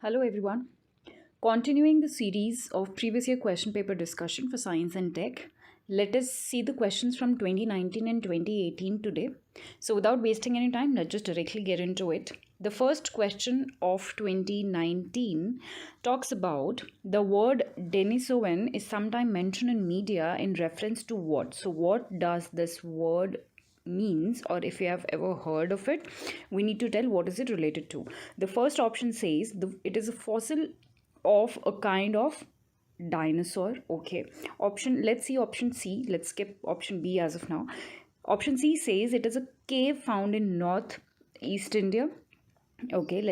Hello everyone. Continuing the series of previous year question paper discussion for science and tech, let us see the questions from 2019 and 2018 today. So without wasting any time, let's just directly get into it. The first question of 2019 talks about the word Denisovan is sometimes mentioned in media in reference to what? So what does this word means, or if you have ever heard of it, we need to tell what is it related to. The first option says it is a fossil of a kind of dinosaur. Okay, option, let's see option C. Let's skip option B as of now. Option C says it is a cave found in north east India. Okay,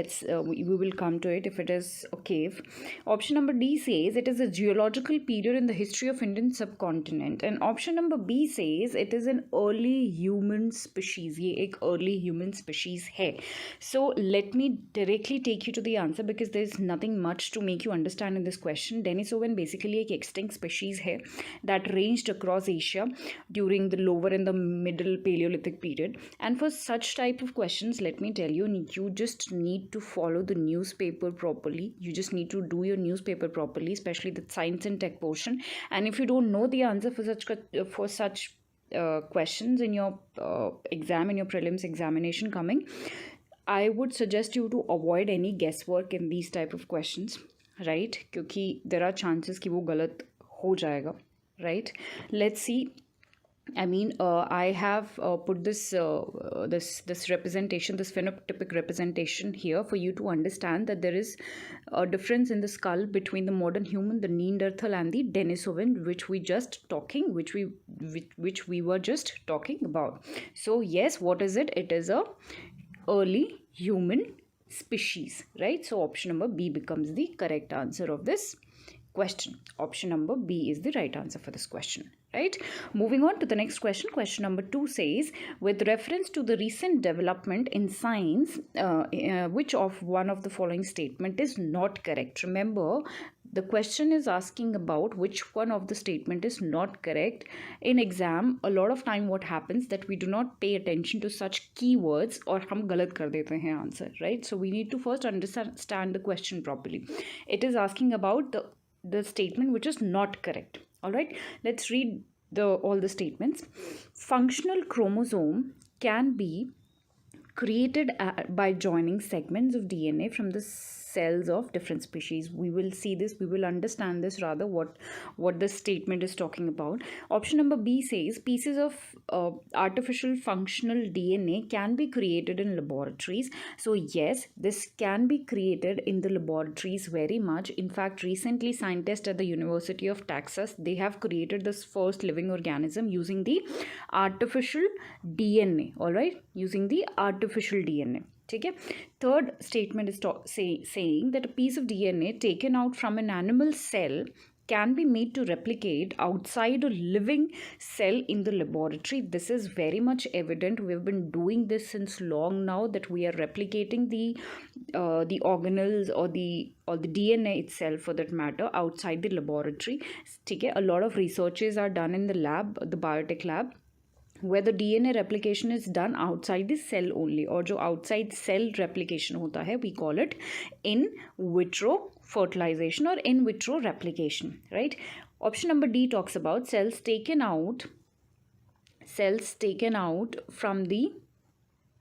we will come to it if it is a cave. Option number D says it is a geological period in the history of Indian subcontinent, and option number B says it is an early human species. ये एक early human species है. So let me directly take you to the answer because there is nothing much to make you understand in this question. Denisovan basically एक extinct species है that ranged across Asia during the lower and the middle Paleolithic period. And for such type of questions, let me tell you, you just need to follow the newspaper properly. You just need to do your newspaper properly, especially the science and tech portion. And if you don't know the answer for such questions in your exam, in your prelims examination coming, I would suggest you to avoid any guesswork in these type of questions, right? क्योंकि there are chances कि वो गलत हो जाएगा, right? Let's see. I mean, I have put this representation, this phenotypic representation here for you to understand that there is a difference in the skull between the modern human, the Neanderthal, and the Denisovan, which we were just talking about. So yes, what is it? It is a early human species, right? So option number B becomes the correct answer of this question. Option number B is the right answer for this question, right? Moving on to the next question. Question number 2 says, with reference to the recent development in science, which of one of the following statement is not correct? Remember, the question is asking about which one of the statement is not correct. In exam, a lot of time what happens that we do not pay attention to such keywords और हम गलत कर देते हैं answer, right? So we need to first understand the question properly. It is asking about the statement which is not correct. All right, let's read all the statements. Functional chromosome can be created by joining segments of DNA from the cells of different species. We will see this, we will understand this rather what the statement is talking about. Option number B says pieces of artificial functional DNA can be created in laboratories. So yes, this can be created in the laboratories very much. In fact, recently scientists at the University of Texas, they have created this first living organism using the artificial DNA. All right, using the artificial DNA. ठीक है. Third statement is saying that a piece of DNA taken out from an animal cell can be made to replicate outside a living cell in the laboratory. This is very much evident. We've been doing this since long now, that we are replicating the organelles or the DNA itself, for that matter, outside the laboratory. ठीक है. A lot of researches are done in the lab, the biotech lab, where the DNA replication is done outside the cell only, or जो outside cell replication होता है, we call it in vitro fertilization or in vitro replication, right? Option number D talks about cells taken out from the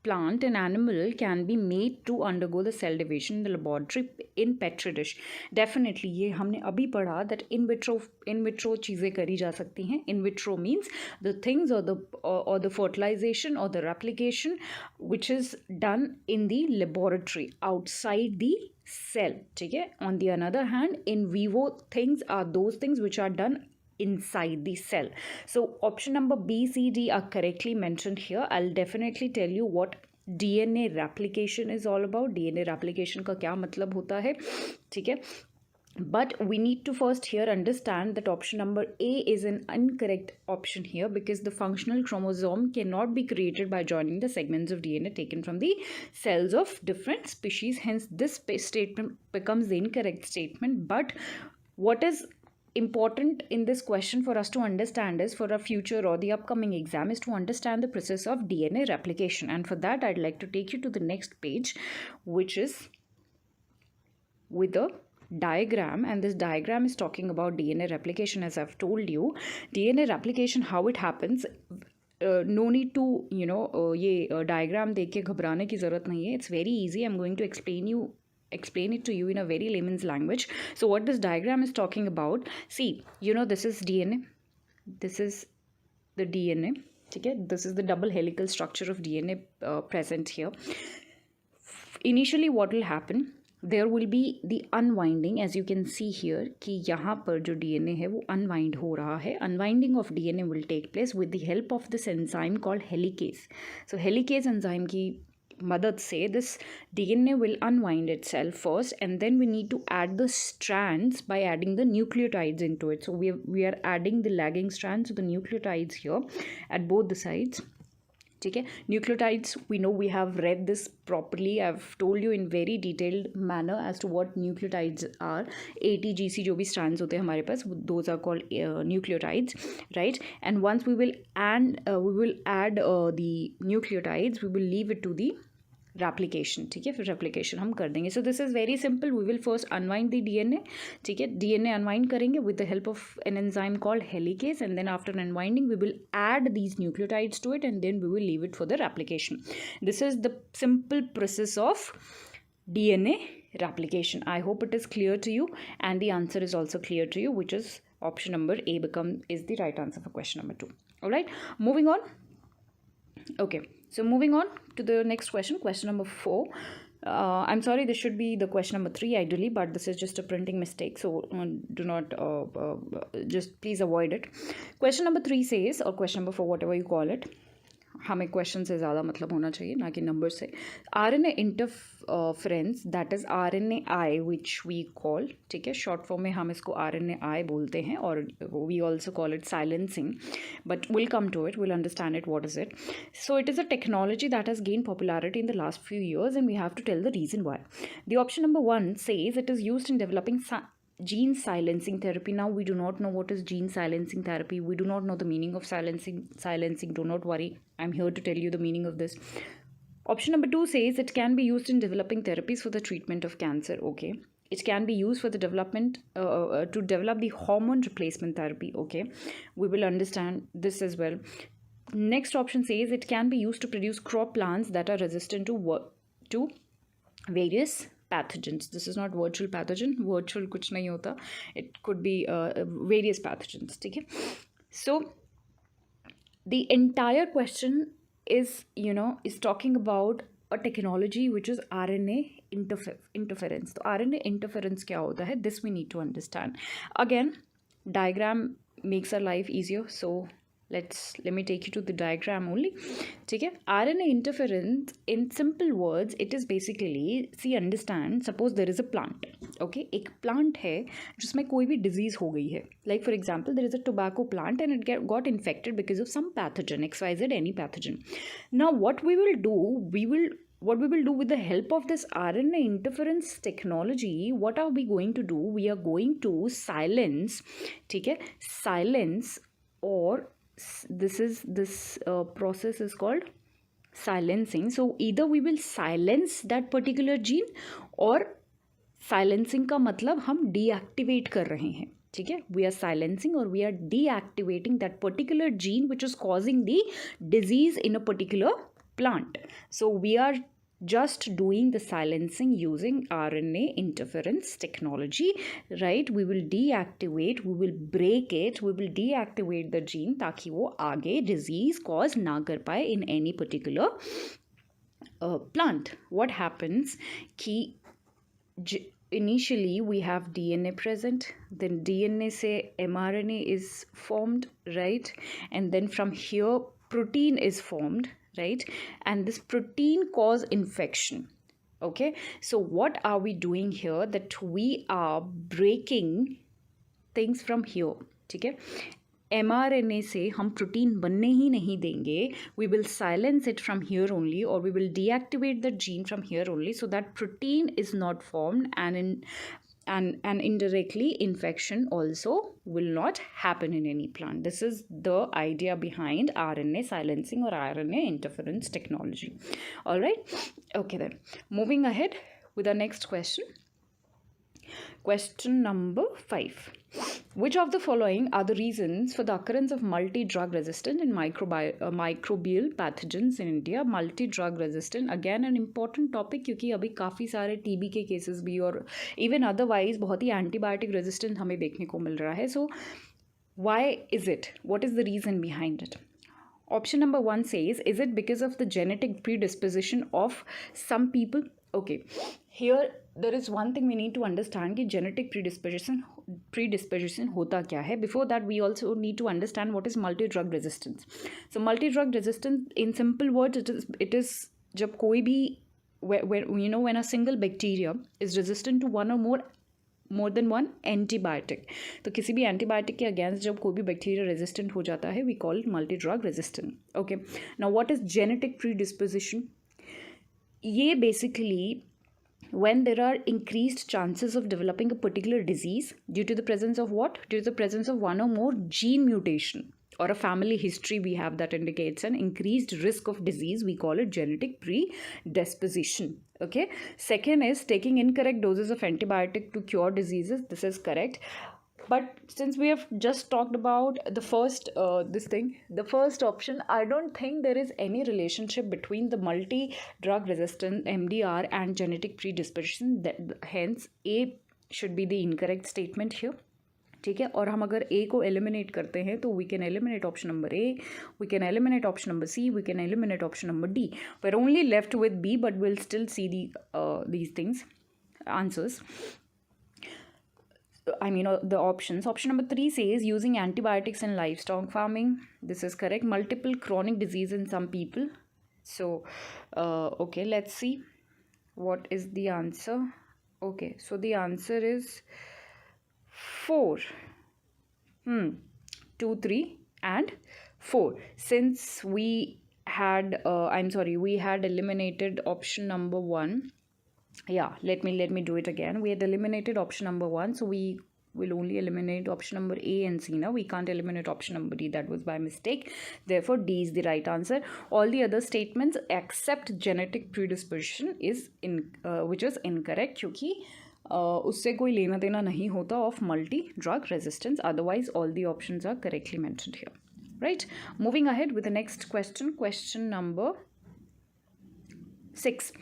plant and animal can be made to undergo the cell division in the laboratory in petri dish. Definitely ये हमने अभी पढ़ा that in vitro चीज़ें करी जा सकती हैं. In vitro means the things or the fertilization or the replication which is done in the laboratory outside the cell. ठीक है. On the other hand, in vivo things are those things which are done inside the cell. So option number B, C, D are correctly mentioned here. I'll definitely tell you what DNA replication is all about. DNA replication का क्या मतलब होता है, ठीक है. But we need to first here understand that option number A is an incorrect option here, because the functional chromosome cannot be created by joining the segments of DNA taken from the cells of different species. Hence, this statement becomes the incorrect statement. But what is important in this question for us to understand is, for a future or the upcoming exam, is to understand the process of DNA replication. And for that, I'd like to take you to the next page, which is with a diagram, and this diagram is talking about DNA replication. As I've told you, DNA replication, how it happens, no need to ये diagram देख के घबराने की ज़रूरत नहीं है. It's very easy. I'm going to explain it to you in a very layman's language. So what this diagram is talking about, see, this is DNA, this is the DNA, okay? This is the double helical structure of DNA present here. Initially what will happen, there will be the unwinding, as you can see here कि यहाँ पर जो DNA है वो unwind हो रहा है. Unwinding of DNA will take place with the help of this enzyme called helicase. So helicase enzyme की मदद से this DNA will unwind itself first, and then we need to add the strands by adding the nucleotides into it. So we are adding the lagging strands to the nucleotides here at both the sides. Okay, nucleotides, we know, we have read this properly. I've told you in very detailed manner as to what nucleotides are. ATGC जो भी strands होते हैं हमारे पास, those are called nucleotides, right? And once we will add the nucleotides, we will leave it to the replication. ठीक है, फिर replication हम कर देंगे. So this is very simple. We will first unwind the DNA. ठीक है, DNA unwind करेंगे with the help of an enzyme called helicase, and then after unwinding we will add these nucleotides to it, and then we will leave it for the replication. This is the simple process of DNA replication. I hope it is clear to you, and the answer is also clear to you, which is option number A is the right answer for question number 2. All right, moving on. Okay, so moving on to the next question, question number 4. I'm sorry, this should be the question number 3 ideally, but this is just a printing mistake, so do not just please avoid it. Question number 3 says, or question number 4, whatever you call it, हमें question से ज़्यादा मतलब होना चाहिए, ना कि number से. RNA interference, that is RNAi which we call, ठीक है, शॉर्ट फॉर्म में हम इसको RNAi बोलते हैं, और we also call it silencing, but will come to it, will understand it what is it. So it is a technology that has gain popularity in the last few years, and we have to tell the reason why. The option number 1 says it is used in developing gene silencing therapy. Now we do not know what is gene silencing therapy. We do not know the meaning of silencing. Do not worry, I'm here to tell you the meaning of this. Option number 2 says it can be used in developing therapies for the treatment of cancer. Okay, it can be used for the development to develop the hormone replacement therapy. Okay, we will understand this as well. Next option says it can be used to produce crop plants that are resistant to various pathogens. This is not virtual pathogen. Virtual कुछ नहीं होता. It could be various pathogens. ठीक है. So the entire question is talking about a technology which is RNA interference. तो RNA interference क्या होता है? This we need to understand. Again, diagram makes our life easier. So let me take you to the diagram only. ठीक है, RNA interference, in simple words, it is basically, see, understand, suppose there is a plant. Okay, एक plant है जिसमें कोई भी disease हो गई है. Like for example, there is a tobacco plant and it got infected because of some pathogen, XYZ, any pathogen. Now what we will do with the help of this RNA interference technology, what are we going to do? We are going to silence, ठीक है, silence, or this process is called silencing. So either we will silence that particular gene, or silencing का मतलब हम deactivate कर रहे हैं. ठीक है, we are silencing or we are deactivating that particular gene which is causing the disease in a particular plant. So we are just doing the silencing using RNA interference technology, right? We will deactivate, we will break it, we will deactivate the gene ताकि वो आगे disease cause ना कर पाए in any particular plant. What happens कि initially we have DNA present, then DNA से mRNA is formed, right? And then from here protein is formed, right? And this protein cause infection. Okay, so what are we doing here? That we are breaking things from here. ठीक है, mRNA से हम protein बनने ही नहीं देंगे. We will silence it from here only, or we will deactivate the gene from here only, so that protein is not formed, and indirectly infection also will not happen in any plant. This is the idea behind RNA silencing or RNA interference technology. All right, okay, then moving ahead with our next question. Question number 5. Which of the following are the reasons for the occurrence of multi-drug resistant and microbial pathogens in India? Multi-drug resistant, again an important topic, क्योंकि अभी काफ़ी सारे TB के cases भी और even otherwise बहुत ही antibiotic resistant हमें देखने को मिल रहा है. So why is it? What is the reason behind it? Option number 1 says, is it because of the genetic predisposition of some people? Okay, here there is one thing we need to understand कि genetic predisposition होता क्या है. Before that, we also need to understand what is multi-drug resistance. So multi-drug resistance, in simple words, it is जब कोई भी when a single bacteria is resistant to one or more than one antibiotic. तो किसी भी antibiotic के against जब कोई भी bacteria resistant हो जाता है, we call it multi-drug resistant. Okay. Now, what is genetic predisposition? ये basically when there are increased chances of developing a particular disease due to the presence of what? Due to the presence of one or more gene mutation or a family history we have that indicates an increased risk of disease. We call it genetic predisposition. Okay. Second is taking incorrect doses of antibiotic to cure diseases. This is correct. But since we have just talked about the first the first option, I don't think there is any relationship between the multi-drug resistant MDR and genetic predisposition. Hence, A should be the incorrect statement here. ठीक है. और हम अगर A को eliminate करते हैं तो we can eliminate option number A, we can eliminate option number C, we can eliminate option number D. We're only left with B, but we'll still see these things, answers. I mean the options. Option number 3 says using antibiotics in livestock farming. This is correct. Multiple chronic disease in some people. So, okay, let's see what is the answer. Okay, so the answer is 4. 2, 3 and 4. Since we had, we had eliminated option number 1. Yeah, let me do it again. We had eliminated option number 1, so we will only eliminate option number A and C now. We can't eliminate option number D. That was by mistake. Therefore, D is the right answer. All the other statements except genetic predisposition is which is incorrect, क्योंकि उससे कोई लेना देना नहीं होता of multi-drug resistance. Otherwise, all the options are correctly mentioned here. Right? Moving ahead with the next question. Question number 6.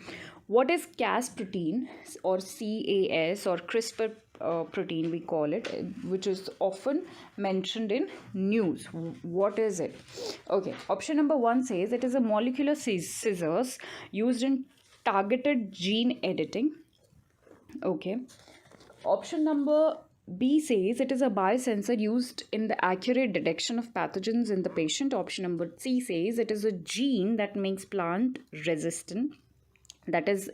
What is Cas protein or CAS or CRISPR protein we call it, which is often mentioned in news? What is it? Okay, option number 1 says it is a molecular scissors used in targeted gene editing. Okay. Option number B says it is a biosensor used in the accurate detection of pathogens in the patient. Option number C says it is a gene that makes plant resistant. That is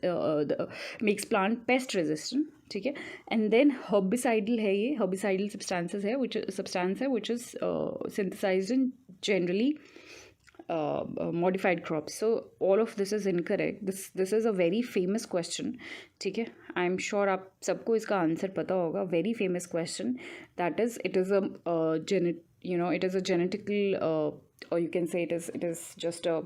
makes plant pest resistant. ठीक है. And then herbicidal है ये, herbicidal substances है, which is synthesized in generally modified crops. So all of this is incorrect. This is a very famous question. ठीक है. I'm sure आप सबको इसका आंसर पता होगा. Very famous question. That is, it is a it is a genetical or you can say it is just a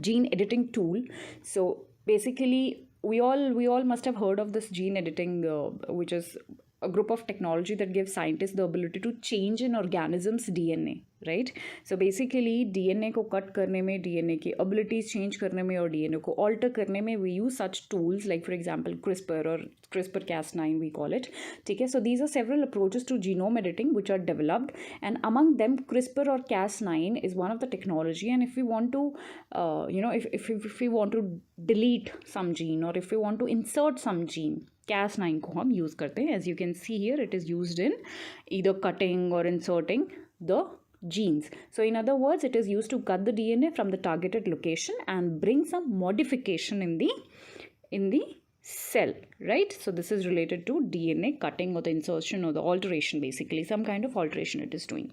gene editing tool. So basically, we all must have heard of this gene editing, which is a group of technology that gives scientists the ability to change an organism's DNA, right? So basically, DNA को cut करने में, DNA की abilities change करने में और DNA को alter करने में, we use such tools like, for example, CRISPR or CRISPR-Cas9 we call it. ठीक है. So these are several approaches to genome editing which are developed, and among them CRISPR or Cas9 is one of the technology. And if we want to, if we want to delete some gene or if we want to insert some gene, Cas9 को हम use करते हैं. As you can see here, it is used in either cutting or inserting the genes. So in other words, it is used to cut the DNA from the targeted location and bring some modification in the cell, right? So this is related to DNA cutting or the insertion or the alteration, basically some kind of alteration it is doing.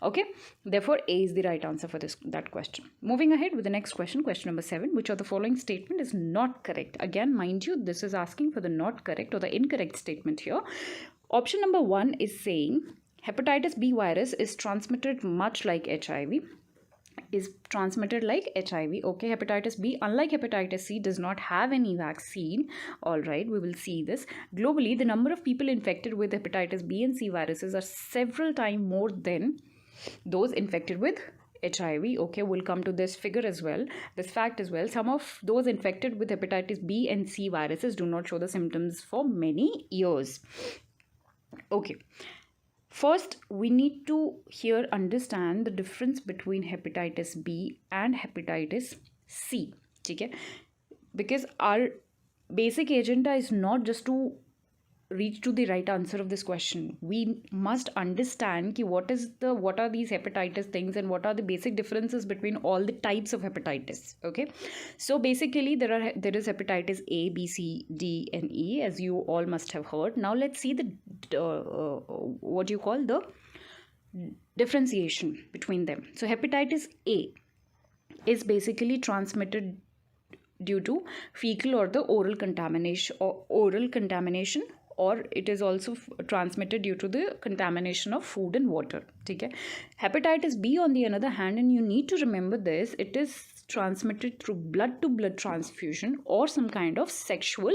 Okay, therefore A is the right answer for that question. Moving ahead with the next question, question number 7. Which of the following statement is not correct? Again, mind you, this is asking for the not correct or the incorrect statement here. Option number 1 is saying hepatitis B virus is transmitted much like HIV. is transmitted like HIV. Okay, hepatitis B, unlike hepatitis C, does not have any vaccine. All right, we will see this. Globally, the number of people infected with hepatitis B and C viruses are several times more than those infected with HIV. Okay, we'll come to this figure as well, this fact as well. Some of those infected with hepatitis B and C viruses do not show the symptoms for many years. Okay. First, we need to here understand the difference between hepatitis B and hepatitis C. Okay? Because our basic agenda is not just to reach to the right answer of this question. We must understand ki what are these hepatitis things and what are the basic differences between all the types of hepatitis. Okay, so basically there is hepatitis A, B, C, D, and E, as you all must have heard. Now let's see the what you call the differentiation between them. So hepatitis A is basically transmitted due to fecal or the oral contamination, or it is also transmitted due to the contamination of food and water. Okay? Hepatitis B, on the other hand, and you need to remember this, it is transmitted through blood to blood transfusion or some kind of sexual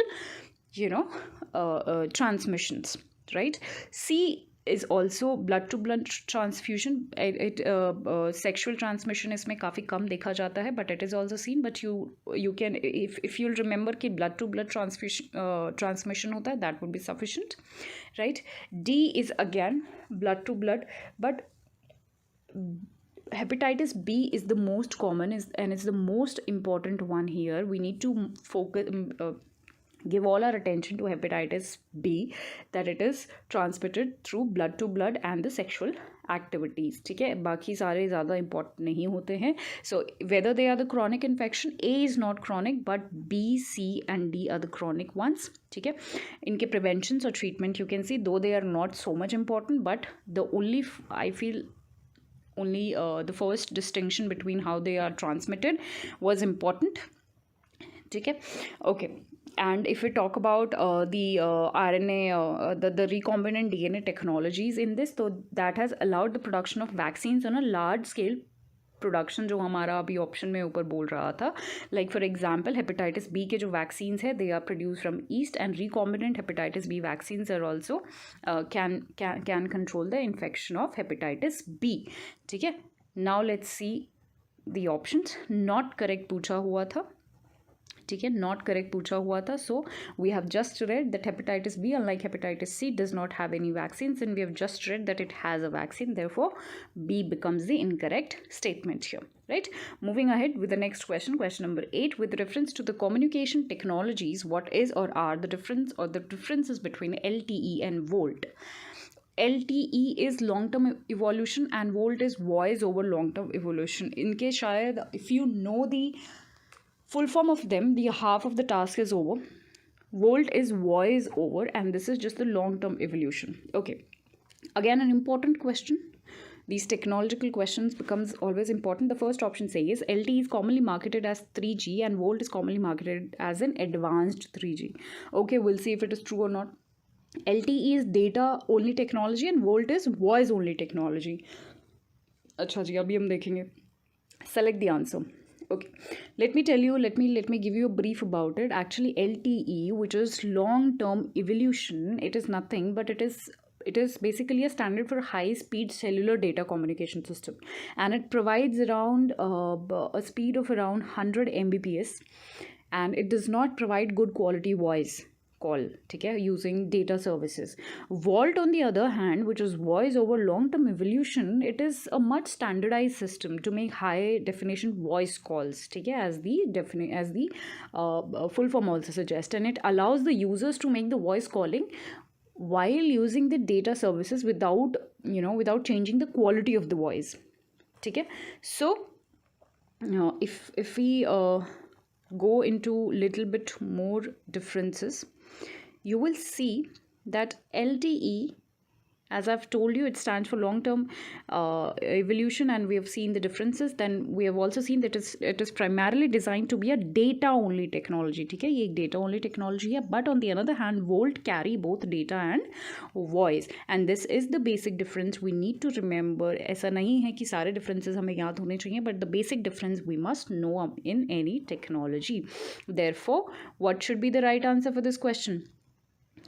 transmissions, right? C is also blood to blood transfusion. Sexual transmission इसमें काफ़ी कम देखा जाता है, but it is also seen. But you can, if you'll remember कि blood to blood transmission होता है, that would be sufficient, right? D is again blood to blood, but hepatitis B is the most common and is the most important one here. We need to focus. Give all our attention to hepatitis B, that it is transmitted through blood to blood and the sexual activities. ठीक है, बाकी सारे ज़्यादा important नहीं होते हैं. So whether they are the chronic infection, A is not chronic, but B, C and D are the chronic ones. ठीक है, इनके preventions or treatment you can see, though they are not so much important, but the only I feel only the first distinction between how they are transmitted was important. ठीक है, okay. And if we talk about the RNA, the recombinant DNA technologies in this, so that has allowed the production of vaccines on a large scale production, जो हमारा अभी option में ऊपर बोल रहा था. Like for example, hepatitis B के जो vaccines है, they are produced from yeast, and recombinant hepatitis B vaccines are also can control the infection of hepatitis B. ठीक है, now let's see the options. Not correct पूछा हुआ था. ठीक है, नॉट करेक्ट पूछा हुआ था. So we have just read that hepatitis B, unlike hepatitis C, does not have any vaccines, and we have just read that it has a vaccine. Therefore B becomes the incorrect statement here. Right, moving ahead with the next question, question number 8. With reference to the communication technologies, what is or are the difference or the differences between LTE and VoLTE? LTE is long-term evolution and VoLTE is voice over long-term evolution. इनके शायद if you know the full form of them, the half of the task is over. VoLTE is voice over, and this is just the long-term evolution. Okay, again an important question. These technological questions becomes always important. The first option says LTE is commonly marketed as 3G and VoLTE is commonly marketed as an advanced 3G. Okay, we'll see if it is true or not. LTE is data only technology and VoLTE is voice only technology. अच्छा जी, अभी हम देखेंगे. Select the answer. Okay, let me tell you, let me give you a brief about it. Actually, LTE, which is long-term evolution, it is nothing but it is basically a standard for high-speed cellular data communication system, and it provides around a speed of around 100 Mbps, and it does not provide good quality voice call, ठीक है, using data services. VoLTE, on the other hand, which is voice over long-term evolution, it is a much standardized system to make high-definition voice calls, ठीक है, as the full form also suggests, and it allows the users to make the voice calling while using the data services without changing the quality of the voice. ठीक है, so if we go into little bit more differences, you will see that LTE As I've told you, it stands for long-term evolution, and we have seen the differences. Then we have also seen that it is primarily designed to be a data-only technology. ठीक है, ये एक data-only technology है. But on the other hand, Volt carry both data and voice, and this is the basic difference we need to remember. ऐसा नहीं है कि सारे differences हमें याद होने चाहिए, but the basic difference we must know in any technology. Therefore, what should be the right answer for this question?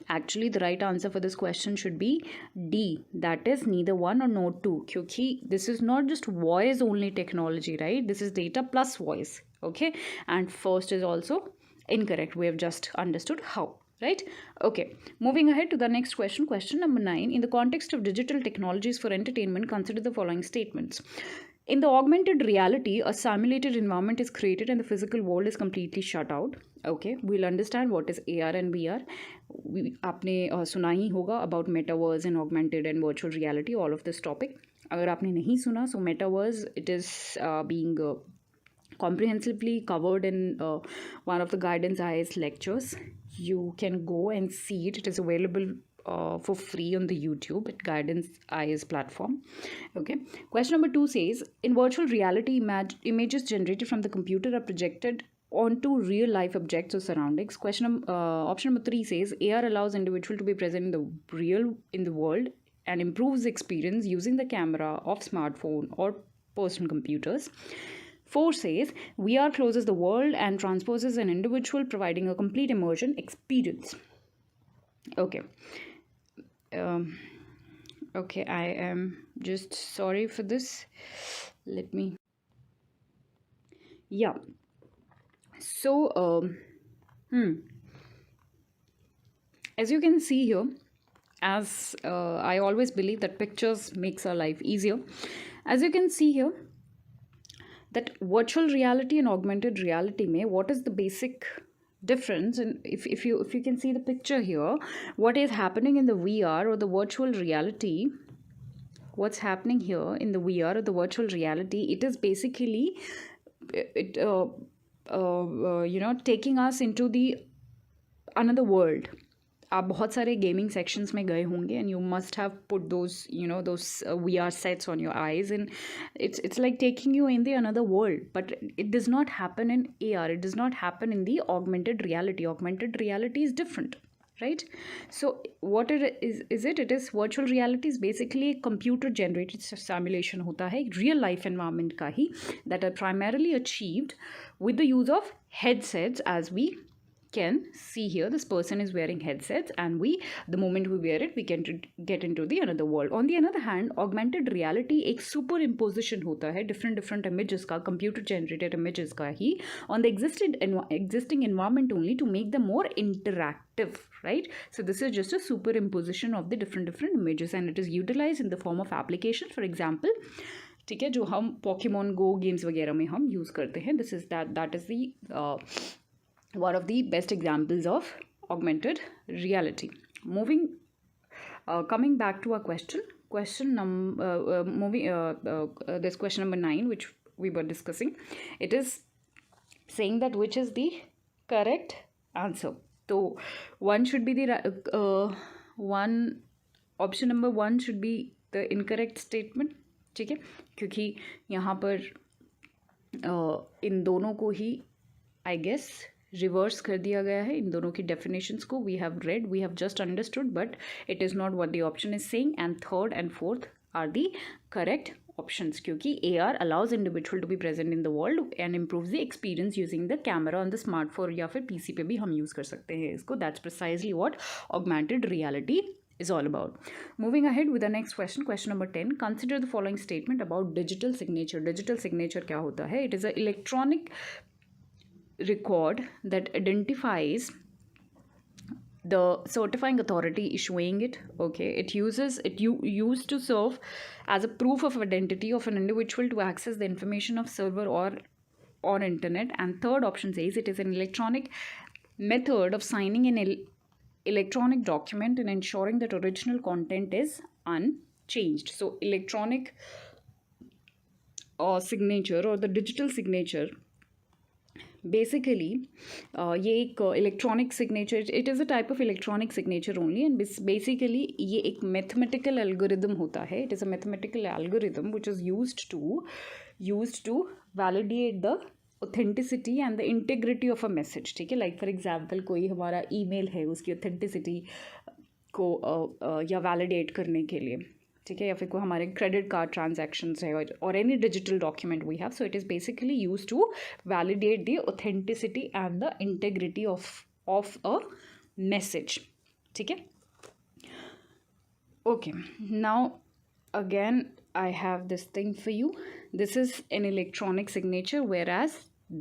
Actually, the right answer for this question should be D. That is neither one or no two. Kyunki this is not just voice only technology, right? This is data plus voice. Okay, and first is also incorrect. We have just understood how. Right? Okay. Moving ahead to the next question. Question number 9. In the context of digital technologies for entertainment, consider the following statements. In the augmented reality, a simulated environment is created and the physical world is completely shut out. Okay, we'll understand what is AR and VR. आपने सुना ही होगा about metaverse and augmented and virtual reality, all of this topic. अगर आपने नहीं सुना, so metaverse, it is being comprehensively covered in one of the Guidance IAS lectures. You can go and see it. It is available for free on the YouTube at Guidance IAS platform. Okay. Question number 2 says, in virtual reality, images generated from the computer are projected onto real life objects or surroundings. Option number 3 says, AR allows individual to be present in the world and improves the experience using the camera of smartphone or personal computers. 4 says, VR closes the world and transposes an individual, providing a complete immersion experience. Okay. Okay, I am just sorry for this. Let me. Yeah. So, as you can see here, as I always believe that pictures makes our life easier. As you can see here, that virtual reality and augmented reality mein, what is the basic difference? And if you can see the picture here, what is happening in the VR or the virtual reality, what's happening here in the VR or the virtual reality, it is basically taking us into the another world. आप बहुत सारे gaming sections में गए होंगे and you must have put those VR sets on your eyes, and it's like taking you in the another world. But it does not happen in AR. It does not happen in the augmented reality. Augmented reality is different, right? So what it is it is virtual reality is basically a computer generated simulation होता है real life environment का ही, that are primarily achieved with the use of headsets. As we can see here, this person is wearing headsets, and the moment we wear it, we can get into the another world. On the other hand, augmented reality एक superimposition होता है different images का, computer generated images का ही, on the existing environment only, to make them more interactive, right? So this is just a superimposition of the different images, and it is utilized in the form of application. For example, ठीक है, जो हम Pokemon Go games वगैरह में हम use करते हैं, this is that is the one of the best examples of augmented reality. Coming back to our question number this question number 9, which we were discussing. It is saying that which is the correct answer. So one should be the option number 1 should be the incorrect statement. ठीक है, क्योंकि यहाँ पर इन दोनों को ही I guess reverse कर दिया गया है, इन दोनों की डेफिनेशंस को. We have read, we have just understood, but it is not what the option is saying. And third and fourth are the correct options, क्योंकि AR allows individual to be present in the world and improves the experience using the camera on the smartphone या फिर PC पे भी हम use कर सकते हैं इसको. That's precisely what augmented reality is all about. Moving ahead with the next question number 10. Consider the following statement about digital signature. Digital signature क्या होता है? It is an electronic record that identifies the certifying authority issuing it. Okay, it used to serve as a proof of identity of an individual to access the information of server or on internet. And third option says it is an electronic method of signing an electronic document and ensuring that original content is unchanged. So electronic signature or the digital signature basically ये एक electronic signature, it is a type of electronic signature only, and basically ये एक mathematical algorithm होता है. It is a mathematical algorithm which is used to validate the authenticity and the integrity of a message. ठीक है, like for example कोई हमारा email है, उसकी ऑथेंटिसिटी को या वैलिडेट करने के लिए, ठीक है, या फिर कोई हमारे क्रेडिट कार्ड ट्रांजैक्शंस है और any digital document we have, so it is basically use to validate the authenticity and the integrity of a message. ठीक है, okay. Now again I have this thing for you. This is an electronic signature, whereas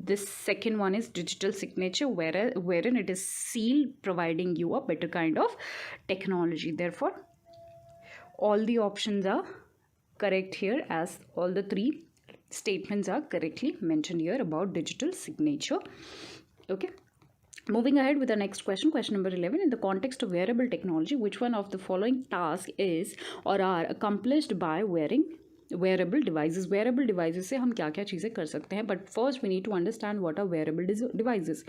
this second one is digital signature, wherein it is sealed, providing you a better kind of technology. Therefore, all the options are correct here, as all the three statements are correctly mentioned here about digital signature. Okay. Moving ahead with the next question, question number 11. In the context of wearable technology, which one of the following tasks is or are accomplished by wearing wearable devices? Wearable devices से हम क्या क्या चीज़ें कर सकते हैं, but first we need to understand what are wearable devices.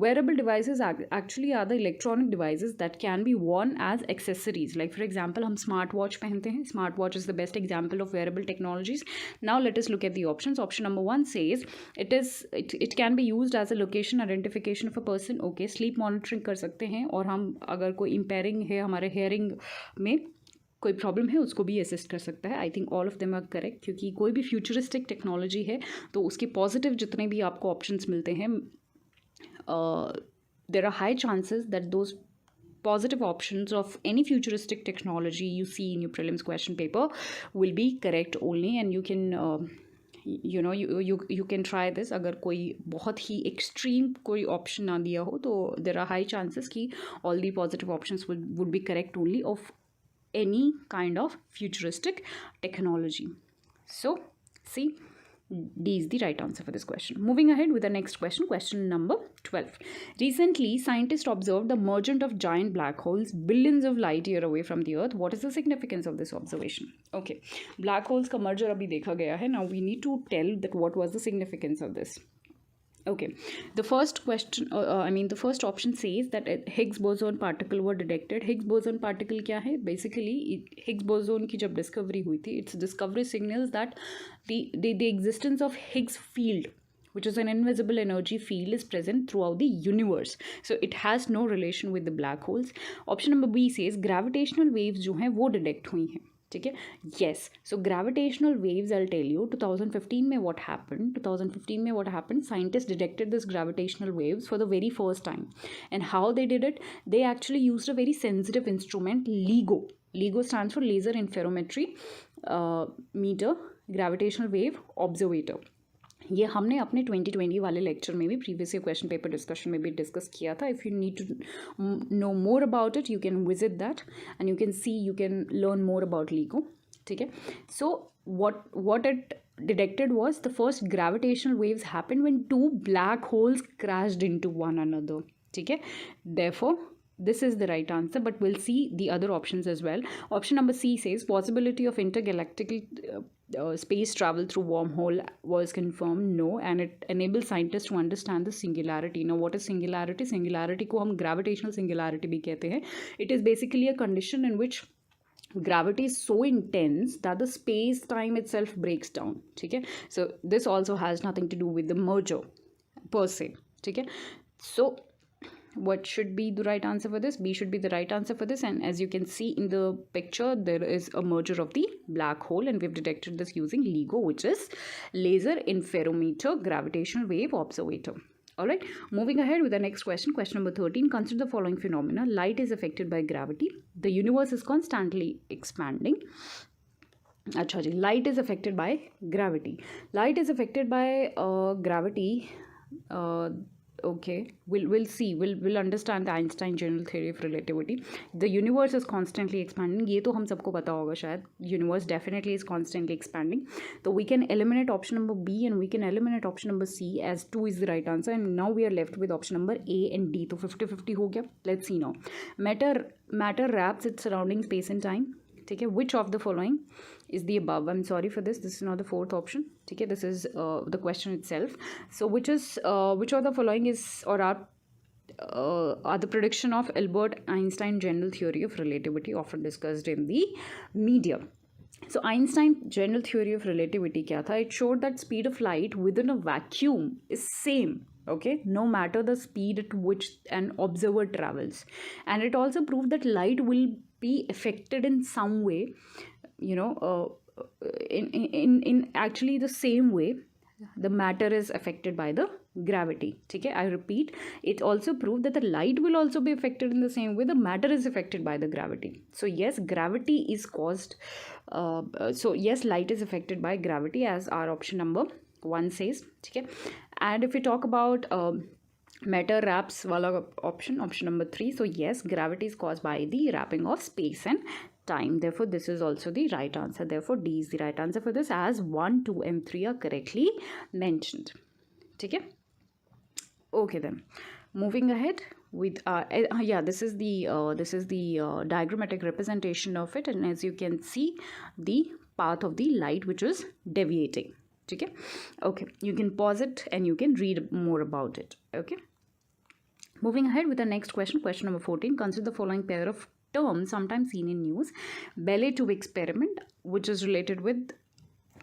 Wearable devices actually are the electronic devices that can be worn as accessories. Like for example, हम smart watch पहनते हैं. Smart watch is the best example of wearable technologies. Now let us look at the options. Option number 1 says it can be used as a location identification of a person. Okay, sleep monitoring कर सकते हैं, और हम अगर कोई impairing है हमारे hearing में कोई प्रॉब्लम है उसको भी असिस्ट कर सकता है. I think all of them are correct, क्योंकि कोई भी फ्यूचरिस्टिक टेक्नोलॉजी है तो उसके पॉजिटिव जितने भी आपको ऑप्शंस मिलते हैं, there are high chances that those positive options of any futuristic technology you see in your prelims question paper will be correct only, and you can you can try this. अगर कोई बहुत ही extreme कोई option ना दिया हो तो there are high chances कि all the positive options would be correct only of any kind of futuristic technology. So see, D is the right answer for this question. Moving ahead with the next question, question number 12. Recently, scientists observed the mergence of giant black holes billions of light year away from the Earth. What is the significance of this observation? Okay, black holes का merger अभी देखा गया है. Now we need to tell that what was the significance of this. Okay, the first question, the first option says that a Higgs boson particle were detected. Higgs boson particle क्या है? Basically, Higgs boson की जब discovery हुई थी, its discovery signals that the existence of Higgs field, which is an invisible energy field, is present throughout the universe. So it has no relation with the black holes. Option number B says gravitational waves जो हैं वो detect हुई हैं. ठीक है, yes. So gravitational waves, I'll tell you, 2015 में what happened, scientists detected this gravitational waves for the very first time. And how they did it? They actually used a very sensitive instrument, LIGO. LIGO stands for Laser Interferometry Meter Gravitational Wave Observator. ये हमने अपने 2020 वाले lecture में भी, previous year question paper discussion में भी discuss किया था. If you need to know more about it, you can visit that and you can learn more about LIGO. ठीक है, सो what it detected was the first gravitational waves happened when two black holes crashed into one another. ठीक है, therefore this is the right answer, but we'll see the other options as well. Option number C says possibility of intergalactic space travel through wormhole was confirmed. No, and it enables scientists to understand the singularity. Now what is singularity? Singularity को हम gravitational singularity भी कहते हैं. It is basically a condition in which gravity is so intense that the space time itself breaks down. ठीक है, so this also has nothing to do with the merger per se. ठीक है, so what should be the right answer for this? B should be the right answer for this, and as you can see in the picture, there is a merger of the black hole, and we've detected this using LIGO, which is Laser Interferometer Gravitational Wave Observator. Alright, moving ahead with the next question, question number 13. Consider the following phenomena. Light is affected by gravity. The universe is constantly expanding. अच्छा जी, light is affected by gravity. Light is affected by gravity. Okay, we'll see. We'll understand the Einstein general theory of relativity. The universe is constantly expanding. ये तो हम सबको पता होगा शायद. Universe definitely is constantly expanding. So we can eliminate option number B and we can eliminate option number C, as 2 is the right answer. And now we are left with option number A and D. तो 50-50 हो गया. Let's see now. Matter wraps its surrounding space and time. ठीक है, which of the following is the above? I'm sorry for this is not the fourth option. ठीक है, this is the question itself. So which of the following is or are the prediction of Albert Einstein general theory of relativity often discussed in the media? So Einstein general theory of relativity क्या था? It showed that speed of light within a vacuum is same, okay, no matter the speed at which an observer travels. And it also proved that light will be affected in some way, you know, in actually the same way the matter is affected by the gravity. ठीक है, I repeat, it also proved that the light will also be affected in the same way the matter is affected by the gravity. So yes, gravity is caused so yes, light is affected by gravity, as our option number 1 says. ठीक है, and if we talk about matter wraps wala option number 3, so yes, gravity is caused by the wrapping of space and time. Therefore this is also the right answer. Therefore D is the right answer for this, as 1, 2 and 3 are correctly mentioned. ठीक है, okay, then moving ahead with this is the diagrammatic representation of it, and as you can see the path of the light which is deviating. ठीक है, okay, you can pause it and you can read more about it. Okay, moving ahead with the next question, question number 14. Consider the following pair of terms sometimes seen in news: belly tube experiment, which is related with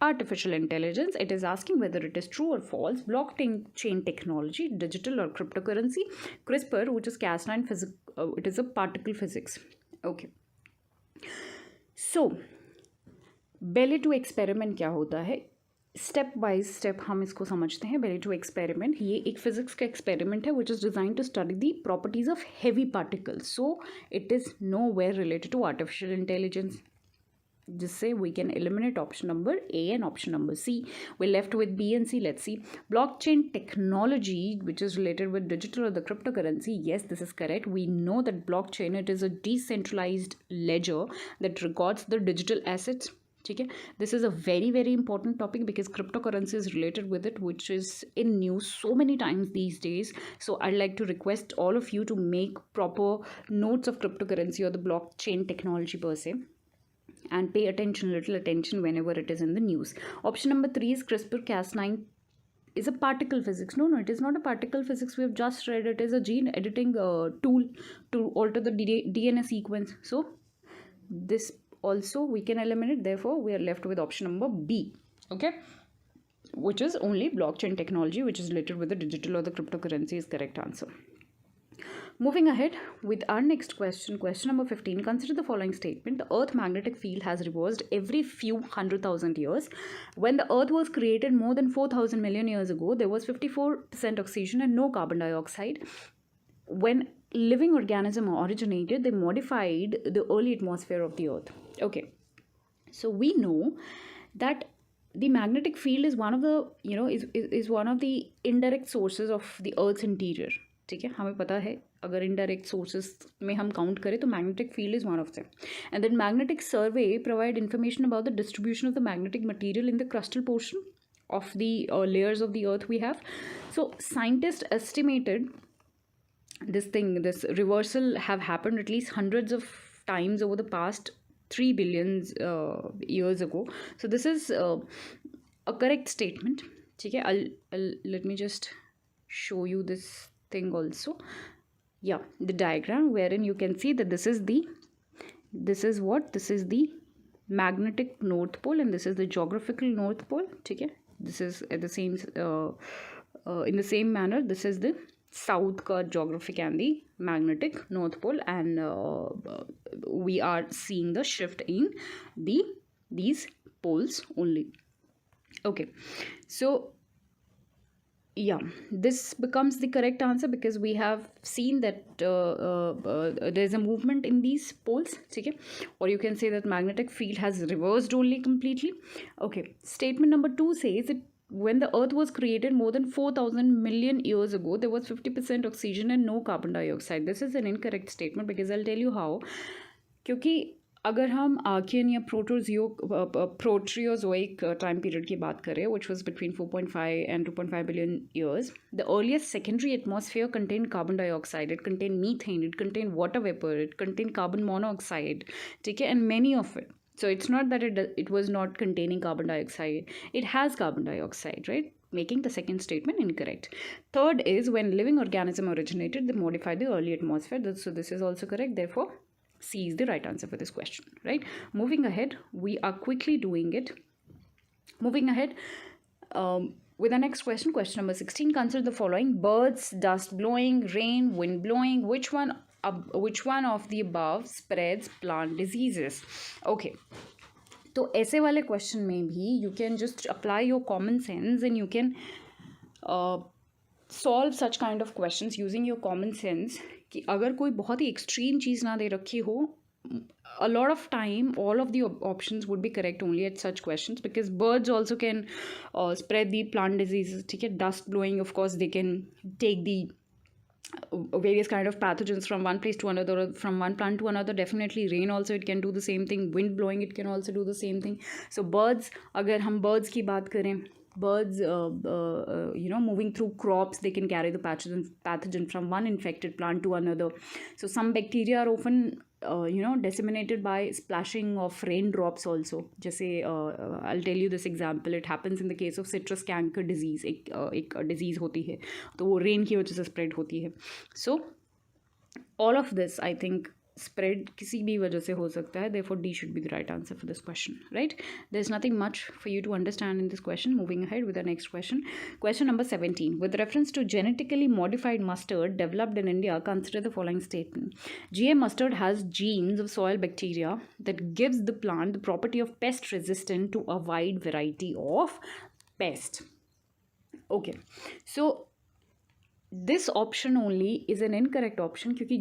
artificial intelligence. It is asking whether it is true or false. Blockchain technology, digital or cryptocurrency. CRISPR, which is Cas9 physics, it is a particle physics. Okay, so belly tube experiment क्या होता है? Step by step हम इसको समझते हैं. बेली to experiment, ये एक physics का एक्सपेरिमेंट है which is design to study the properties of heavy particles. So it is nowhere related to artificial intelligence, जिससे we can eliminate option number A and option number C. We're left with B and C. Let's see. Blockchain technology, which is related with digital or the cryptocurrency. Yes, this is correct. We know that blockchain, it is a decentralized ledger that records the digital assets. ठीक है, this is a very very important topic because cryptocurrency is related with it, which is in news so many times these days. So I'd like to request all of you to make proper notes of cryptocurrency or the blockchain technology per se, and pay attention, little attention whenever it is in the news. Option number 3 is CRISPR-Cas9 is a particle physics. No, it is not a particle physics. We have just read it is a gene editing tool to alter the DNA sequence. So this also we can eliminate. Therefore we are left with option number B, okay, which is only blockchain technology, which is related with the digital or the cryptocurrency is correct answer. Moving ahead with our next question, question number 15. Consider the following statement: the Earth magnetic field has reversed every few 100,000 years. When the Earth was created more than 4,000 million years ago, there was 54% oxygen and no carbon dioxide. When living organisms originated, they modified the early atmosphere of the Earth. Okay, so we know that the magnetic field is one of the, you know, is one of the indirect sources of the Earth's interior. ठीक है, हमें पता है अगर indirect sources में हम count करें तो magnetic field is one of them. And then magnetic survey provide information about the distribution of the magnetic material in the crustal portion of the layers of the Earth we have. So scientists estimated this reversal have happened at least hundreds of times over the past 3 billion years ago. So this is a correct statement. ठीक है, I'll let me just show you this thing also. Yeah, the diagram wherein you can see that this is the magnetic north pole and this is the geographical north pole. ठीक है, this is at the same in the same manner this is the south ka geographic and the magnetic north pole, and we are seeing the shift in these poles only. Okay, so yeah, this becomes the correct answer because we have seen that there's a movement in these poles. Okay, or you can say that magnetic field has reversed only completely. Okay, statement number 2 says that when the Earth was created more than 4,000 million years ago, there was 50% oxygen and no carbon dioxide. This is an incorrect statement because I'll tell you how. क्योंकि अगर हम Archaean या प्रोट्रियोजोइक time period की बात करें which was between 4.5 and 2.5 billion years, the earliest secondary atmosphere contained carbon dioxide, it contained methane, it contained water vapor, it contained carbon monoxide, ठीक है, and many of it. So it's not that it was not containing carbon dioxide, it has carbon dioxide, right? Making the second statement incorrect. Third is when living organism originated, they modified the early atmosphere. So this is also correct. Therefore, C is the right answer for this question, right? Moving ahead, we are quickly doing it. Moving ahead with the next question, question number 16. Consider the following: birds, dust blowing, rain, wind blowing. Which one of the above spreads plant diseases? Okay. तो ऐसे वाले question में भी you can just apply your common sense and you can solve such kind of questions using your common sense कि अगर कोई बहुत ही extreme चीज़ ना दे रखी हो, a lot of time all of the options would be correct only at such questions, because birds also can spread the plant diseases, ठीक है. Dust blowing, of course, they can take the various kind of pathogens from one place to another, or from one plant to another. Definitely rain also, it can do the same thing. Wind blowing, it can also do the same thing. So birds, अगर हम birds की बात करें, birds moving through crops, they can carry the pathogen from one infected plant to another. So some bacteria are often disseminated by splashing of raindrops also. जैसे I'll tell you this example. It happens in the case of citrus canker disease. एक disease होती है, तो वो rain की वजह से spread होती है. So all of this, I think, spread किसी भी वजह से हो सकता है. Therefore, D should be the right answer for this question, right? There's nothing much for you to understand in this question. Moving ahead with the next question. Question number 17. With reference to genetically modified mustard developed in India, consider the following statement. GM mustard has genes of soil bacteria that gives the plant the property of pest resistant to a wide variety of pests. Okay. So this option only is an incorrect option क्योंकि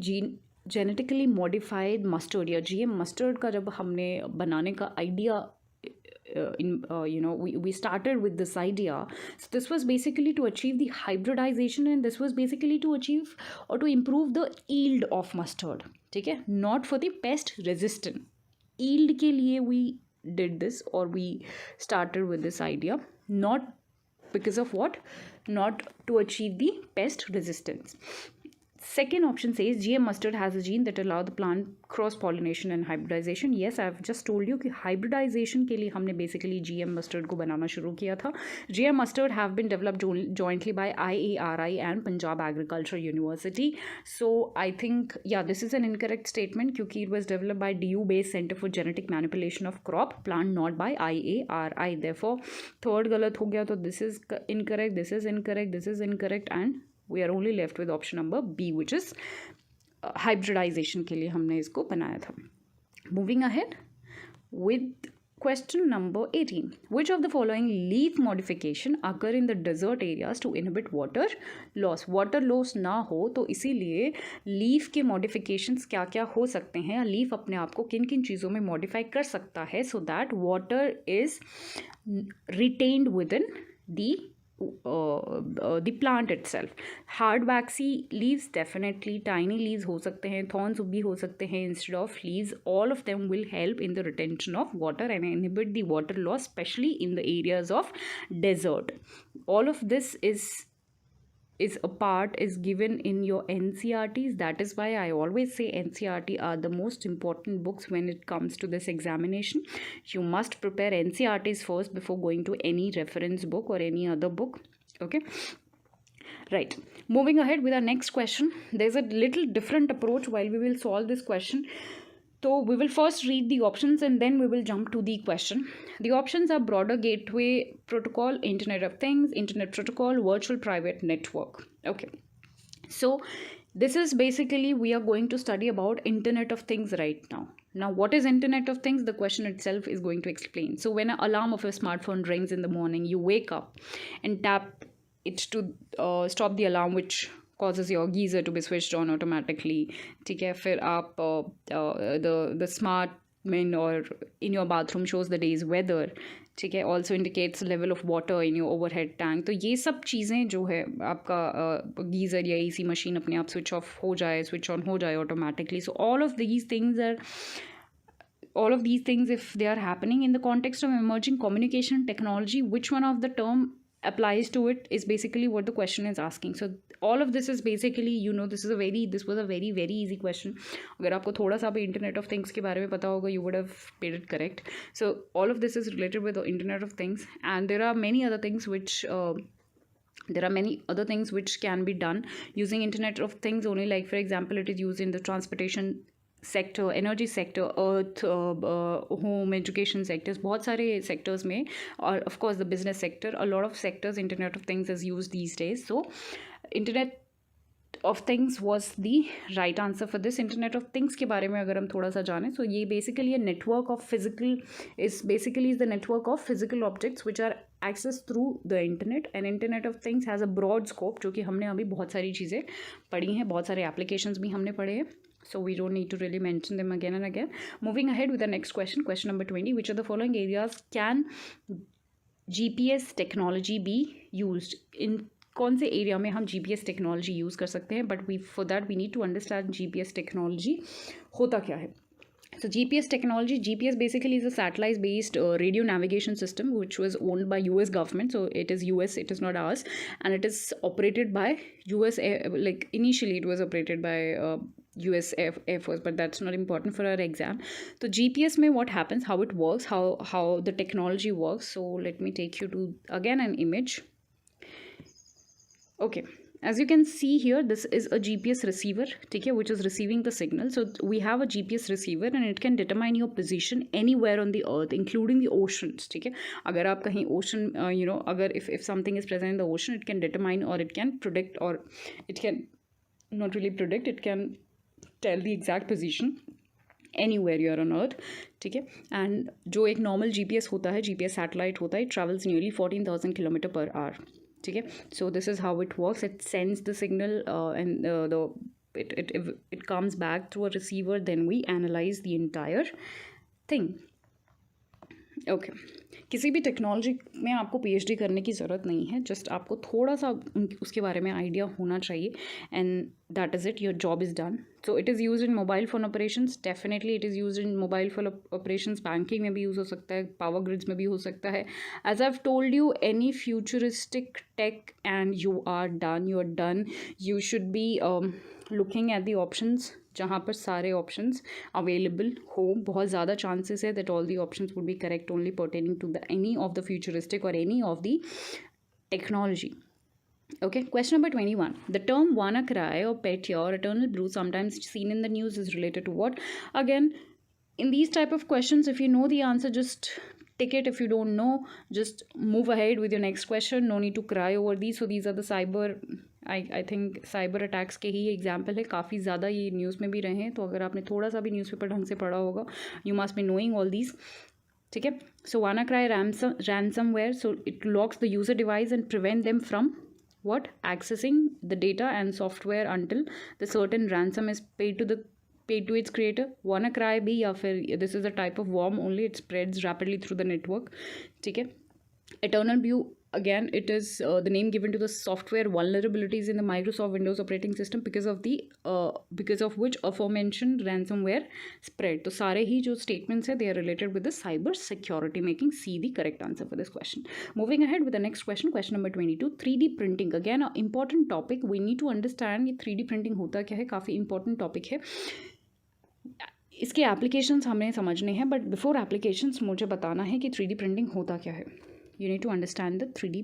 genetically modified mustard या GM mustard का जब हमने बनाने का idea we started with this idea. So this was basically to achieve the hybridization, and this was basically to achieve or to improve the yield of mustard, ठीक है, not for the pest resistant. Yield के लिए we did this, or we started with this idea, not because of what? Not to achieve the pest resistance. Second option says GM mustard has a gene that allow the plant cross pollination and hybridization. Yes, I've just told you कि hybridization के लिए हमने basically GM mustard को बनाना शुरू किया था. GM mustard have been developed jointly by IARI and Punjab Agriculture University. So I think, yeah, this is an incorrect statement क्योंकि it was developed by DU based Center for Genetic Manipulation of Crop Plant, not by IARI. Therefore, third गलत हो गया, तो this is incorrect, this is incorrect, this is incorrect, and we are only left with option number B, which is hybridization के लिए हमने इसको बनाया था. Moving ahead with question number 18. Which of the following leaf modification occur in the desert areas to inhibit water loss? Water loss ना हो तो इसीलिए लीफ के modifications क्या क्या हो सकते हैं, लीफ अपने आप को किन किन चीज़ों में modify कर सकता है so that water is retained within the plant itself. Hard waxy leaves, definitely. Tiny leaves हो सकते हैं, thorns भी हो सकते हैं instead of leaves. All of them will help in the retention of water and inhibit the water loss, especially in the areas of desert. All of this is given in your NCERTs. That is why I always say NCERT are the most important books when it comes to this examination. You must prepare NCERTs first before going to any reference book or any other book. Okay. Right. Moving ahead with our next question. There's a little different approach while we will solve this question. So we will first read the options and then we will jump to the question. The options are broader gateway protocol, Internet of Things, Internet protocol, virtual private network. Okay. So this is basically, we are going to study about Internet of Things right now. Now, what is Internet of Things? The question itself is going to explain. So when an alarm of your smartphone rings in the morning, you wake up and tap it to stop the alarm, which causes your geyser to be switched on automatically. ठीक है, फिर आप the smart min or in your bathroom shows the day's weather. ठीक है, also indicates the level of water in your overhead tank. तो ये सब चीज़ें जो है आपका गीज़र या AC मशीन अपने आप switch off हो जाए, switch on हो जाए automatically. So all of these things are all of these things, if they are happening in the context of emerging communication technology, which one of the term applies to it is basically what the question is asking. So all of this is basically, you know, this was a very very easy question. अगर आपको थोड़ा सा भी internet of things के बारे में पता होगा, you would have made it correct. So all of this is related with the internet of things, and there are many other things which can be done using internet of things only. Like for example, it is used in the transportation sector, energy sector, earth, home, education sectors, बहुत सारे sectors में, और of course the business sector, a lot of sectors internet of things is used these days. So internet of things was the right answer for this. internet of things के बारे में अगर हम थोड़ा सा जानें, so ये basically a network of physical is the network of physical objects which are accessed through the internet. and internet of things has a broad scope, जो कि हमने अभी बहुत सारी चीज़ें पढ़ी हैं, बहुत सारे applications भी हमने पढ़े हैं, so we don't need to really mention them again and again. Moving ahead with the next question, question number 20. Which of the following areas can GPS technology be used? in कौन से area में हम GPS technology use कर सकते हैं? But for that we need to understand GPS technology होता क्या है. So GPS technology, GPS basically is a satellite based radio navigation system which was owned by US government. So it is US, it is not ours, and it is operated by US like initially it was operated by US Air Force, but that's not important for our exam. So GPS mein what happens, how it works, how the technology works. So let me take you to again an image. Okay, as you can see here, this is a GPS receiver, okay, which is receiving the signal. So we have a GPS receiver and it can determine your position anywhere on the earth, including the oceans. Okay, अगर आप कहीं ocean, अगर if something is present in the ocean, it can determine, or it can predict, or it can not really predict, it can tell the exact position anywhere you are on earth. ठीक है, and जो एक normal GPS होता है, GPS satellite होता है, it travels nearly 14,000 km per hour. ठीक है, so this is how it works. It sends the signal and it comes back through a receiver. Then we analyze the entire thing. Okay, किसी भी technology में आपको PhD करने की ज़रूरत नहीं है, जस्ट आपको थोड़ा सा उसके बारे में आइडिया होना चाहिए, and that is it, your job is done. So it is use in mobile phone operations, definitely it is use in mobile phone operations. Banking में भी यूज़ हो सकता है, पावर ग्रिड्स में भी हो सकता है. As I have told you, any futuristic tech and you are done. You should be looking at the options जहाँ पर सारे ऑप्शंस अवेलेबल हो. बहुत ज़्यादा चांसेस है that all the options would be correct only pertaining to the any of the futuristic और any of the technology. Okay, question number 21. The term WannaCry or pet or eternal blue, sometimes seen in the news, is related to what? Again, in these type of questions, if you know the answer, just tick it. If you don't know, just move ahead with your next question. No need to cry over these. So these are the I think cyber attacks के ही example है. काफ़ी ज़्यादा ये news में भी रहे हैं, तो अगर आपने थोड़ा सा भी न्यूज़पेपर ढंग से पढ़ा होगा, you must be knowing all these. ठीक है, सो WannaCry ransomware, so it locks the user device and prevent them from what? Accessing the data and software until the certain ransom is paid to its creator. WannaCry भी, या फिर this is a type of worm only, it spreads rapidly through the network. ठीक है, eternal blue, again it is the name given to the software vulnerabilities in the Microsoft Windows operating system because of which aforementioned ransomware spread. तो सारे ही जो statements है, they are related with the cyber security, making C the correct answer for this question. Moving ahead with the next question, question number 22. 3D printing, again an important topic. We need to understand ये 3D printing होता क्या है, काफ़ी important topic है. इसके applications हमें समझने हैं, बट बिफोर एप्लीकेशंस मुझे बताना है कि 3D प्रिंटिंग होता क्या है. You need to understand the 3D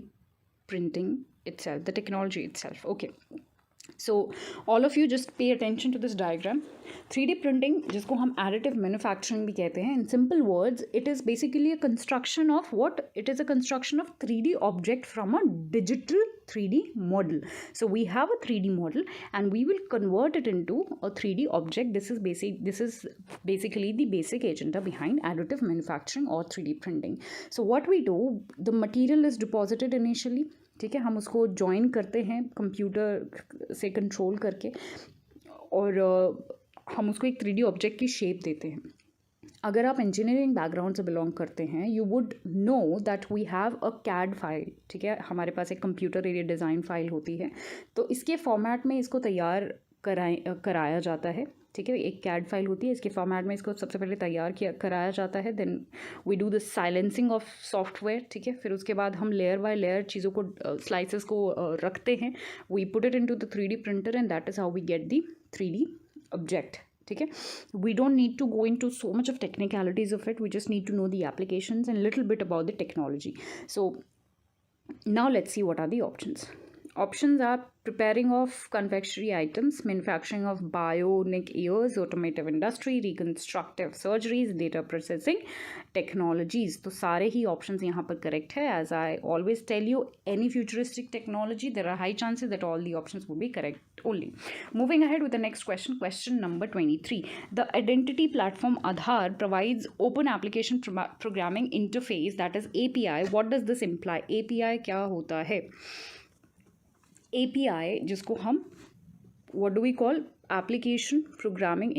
printing itself, the technology itself. Okay, so all of you just pay attention to this diagram. 3D printing, जिसको हम additive manufacturing भी कहते हैं, in simple words, it is basically a construction of what? It is a construction of 3D object from a digital 3D model. So we have a 3D model and we will convert it into a 3D object. This is basically the basic agenda behind additive manufacturing or 3D printing. So what we do, the material is deposited initially. ठीक है, हम उसको join करते हैं computer से control करके, और हम उसको एक 3D ऑब्जेक्ट की शेप देते हैं. अगर आप इंजीनियरिंग बैकग्राउंड से बिलोंग करते हैं, you would know that we have a CAD file. ठीक है, हमारे पास एक कंप्यूटर एरिया डिज़ाइन फाइल होती है, तो इसके फॉर्मेट में इसको तैयार कराया जाता है. ठीक है, एक कैड फाइल होती है, इसके फॉर्मेट में इसको सबसे पहले तैयार किया कराया जाता है, then we do the silencing of software, ठीक है, फिर उसके बाद हम लेयर बाय लेयर चीज़ों को स्लाइसेस को रखते हैं, we put it into the 3D printer and that is how we get the 3D object, ठीक है. We don't need to go into so much of technicalities of it, we just need to know the applications and little bit about the technology. So now let's see what are the options. Options are preparing of confectionery items, manufacturing of bionic ears, automotive industry, reconstructive surgeries, data processing technologies. तो सारे ही options यहाँ पर correct है. As I always tell you, any futuristic technology, there are high chances that all the options will be correct only. Moving ahead with the next question, question number 23. The identity platform Aadhaar provides open application programming interface, that is API. What does this imply? API क्या होता है? API जिसको हम what do we call application programming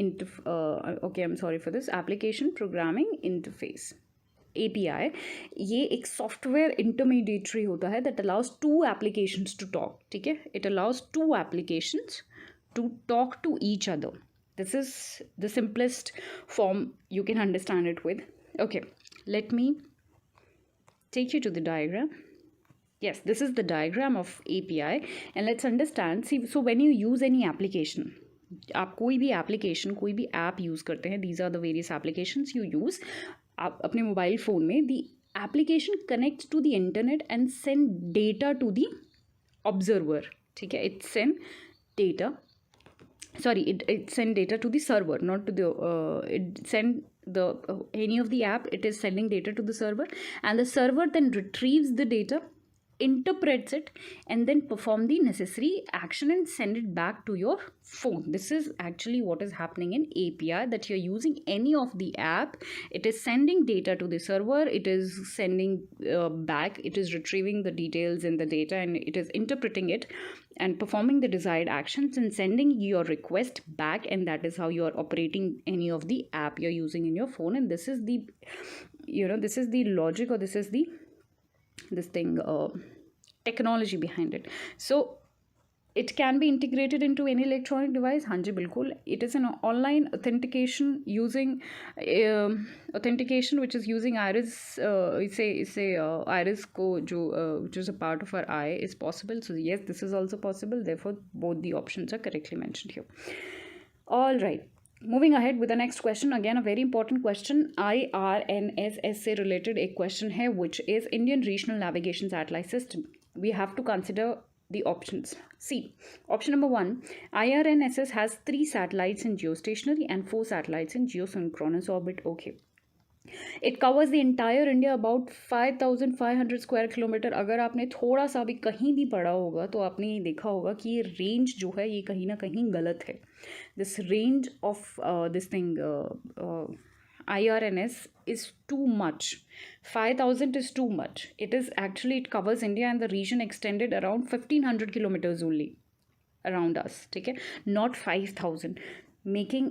okay, I'm sorry for this, application programming interface. API ये एक software intermediary होता है that allows two applications to talk, ठीक है, it allows two applications to talk to each other. This is the simplest form you can understand it with. Okay, let me take you to the diagram. Yes, this is the diagram of API and let's understand. See, so when you use any application, आप कोई भी application, कोई भी app use करते हैं, these are the various applications you use. आप अपने mobile phone में the application connects to the internet and send data to the observer, ठीक है, it send data, sorry, it send data to the server, not to the it send the any of the app, it is sending data to the server and the server then retrieves the data, interprets it and then perform the necessary action and send it back to your phone. This is actually what is happening in API, that you're using any of the app, it is sending data to the server, it is sending back, it is retrieving the details in the data and it is interpreting it and performing the desired actions and sending your request back, and that is how you are operating any of the app you're using in your phone. And this is the, you know, this is the logic, or this is the technology behind it. So it can be integrated into any electronic device. हाँ जी बिल्कुल. It is an online authentication using authentication which is using iris. इसे iris को जो which is a part of our eye is possible. So yes, this is also possible. Therefore, both the options are correctly mentioned here. All right. Moving ahead with the next question, again a very important question, IRNSS से related एक question है, which is Indian Regional Navigation Satellite System. We have to consider the options. See, option number 1, IRNSS has 3 satellites in geostationary and 4 satellites in geosynchronous orbit. Okay. It covers the entire India, about 5,500 square kilometre. अगर आपने थोड़ा सा भी कहीं भी पढ़ा होगा तो आपने ये देखा होगा कि ये रेंज जो है ये कहीं ना कहीं गलत है. This range of this thing IRNS is too much. 5,000 is too much. It is actually, it covers India and the region extended around 1,500 kilometers only around us, ठीक है, not 5,000, making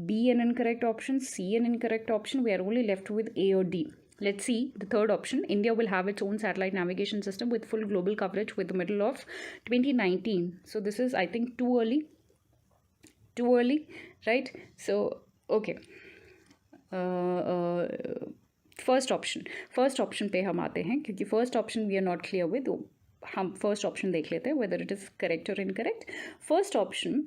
B an incorrect option, C an incorrect option. We are only left with A or D. Let's see the third option. India will have its own satellite navigation system with full global coverage with the middle of 2019. So this is, I think, too early, right? So okay. First option पे हम आते हैं, क्योंकि first option we are not clear with. हम first option देख लेते हैं whether it is correct और incorrect. First option,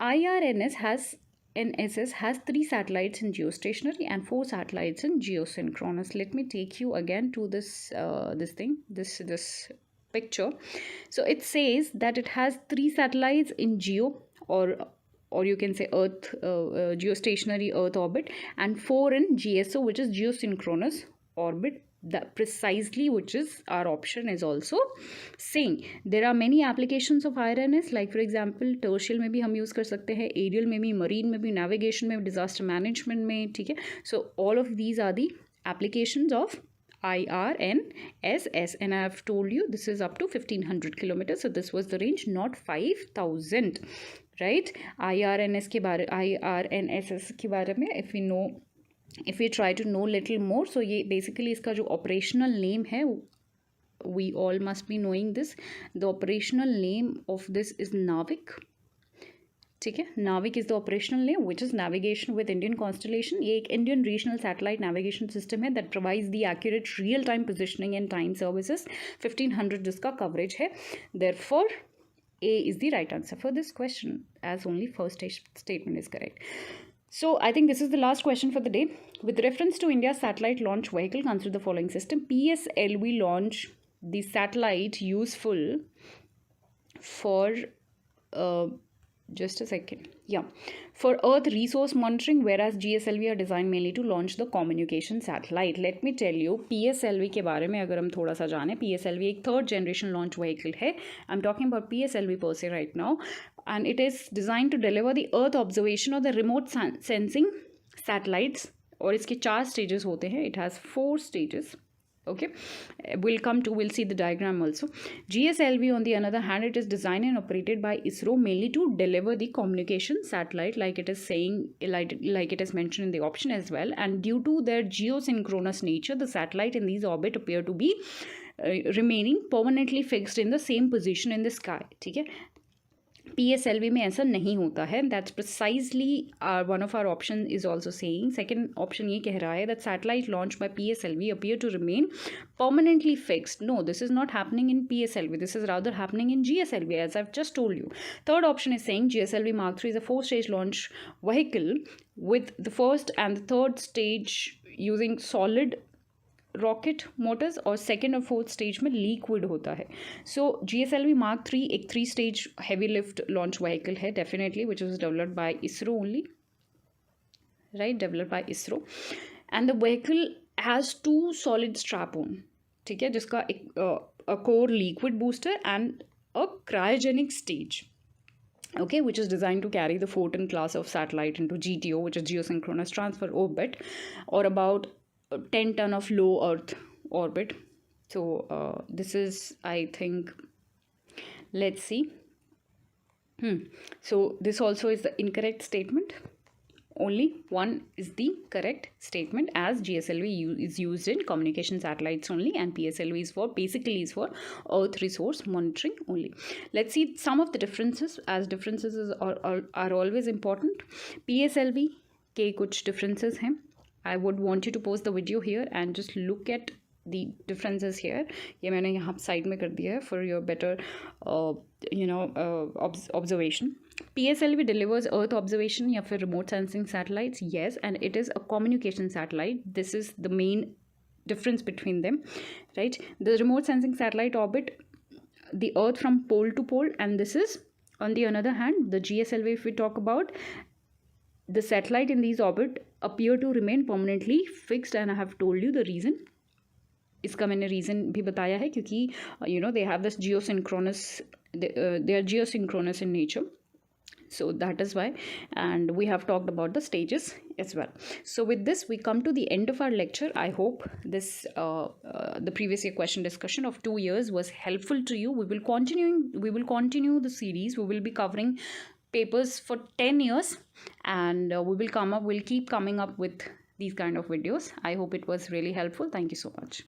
IRNSS has 3 satellites in geostationary and 4 satellites in geosynchronous. Let me take you again to this picture. So it says that it has 3 satellites in geo, or you can say Earth, geostationary Earth orbit, and 4 in GSO, which is geosynchronous orbit. That precisely which is our option is also saying. There are many applications of IRNS, like for example terrestrial में भी हम use कर सकते हैं, aerial में भी, marine में भी, navigation में, disaster management में, ठीक है. So all of these are the applications of IRNSS, and I have told you this is up to 1,500 kilometers. So this was the range, not 5,000, right? IRNSS के बारे में if we try to know little more, so ये basically इसका जो operational name है, we all must be knowing this. The operational name of this is Navik, ठीक है. NavIC is the operational name which is navigation with Indian constellation. ये एक Indian regional satellite navigation system है that provides the accurate real time positioning and time services. 1500 जिसका coverage है. Therefore A is the right answer for this question, as only first statement is correct. So I think this is the last question for the day. With reference to India's satellite launch vehicle, consider the following system. PSLV launch the satellite useful for just a second. Yeah, for Earth resource monitoring, whereas GSLV are designed mainly to launch the communication satellite. Let me tell you, PSLV के बारे में अगर हम थोड़ा सा जाने, PSLV एक third generation launch vehicle है. I am talking about PSLV per se right now, and it is designed to deliver the Earth observation or the remote sensing satellites. और इसके 4 stages होते हैं. It has 4 stages. Okay, we'll see the diagram also. GSLV on the other hand, it is designed and operated by ISRO mainly to deliver the communication satellite, like it is saying, like it is mentioned in the option as well. And due to their geosynchronous nature, the satellite in these orbit appear to be remaining permanently fixed in the same position in the sky. ठीक है. PSLV में ऐसा नहीं होता है. That's precisely one of our option is also saying. Second option ये कह रहा है that satellite launch by PSLV appear to remain permanently fixed. No, this is not happening in PSLV. This is rather happening in GSLV, as I've just told you. Third option is saying GSLV Mark III is a 4-stage launch vehicle with the first and the third stage using solid rocket motors और second और fourth stage में liquid होता है. So GSLV Mark III एक 3 stage heavy lift launch vehicle है definitely, which is developed by ISRO only, right, developed by ISRO. And the vehicle has 2 solid strap on. ठीक है, जिसका एक core liquid booster and a cryogenic stage. Okay, which is designed to carry the Photon class of satellite into GTO, which is geosynchronous transfer orbit, or about 10 ton of low Earth orbit. So this is, I think, let's see. So this also is the incorrect statement. Only one is the correct statement, as GSLV is used in communication satellites only, and PSLV is for basically Earth resource monitoring only. Let's see some of the differences, as differences are always important. PSLV के कुछ differences हैं. I would want you to pause the video here and just look at the differences here. ये मैंने यहाँ side में कर दिया है for your better observation. PSLV delivers Earth observation या फिर remote sensing satellites. Yes, and it is a communication satellite. This is the main difference between them, right? The remote sensing satellite orbit the Earth from pole to pole, and this is, on the other hand, the GSLV, if we talk about, the satellite in these orbit appear to remain permanently fixed, and I have told you the reason. इसका मैंने reason भी बताया है, क्योंकि they have this geosynchronous, they are geosynchronous in nature. So that is why, and we have talked about the stages as well. So with this, we come to the end of our lecture. I hope this the previous year question discussion of 2 years was helpful to you. We will continue the series. We will be covering papers for 10 years, and we'll keep coming up with these kind of videos. I hope it was really helpful. Thank you so much.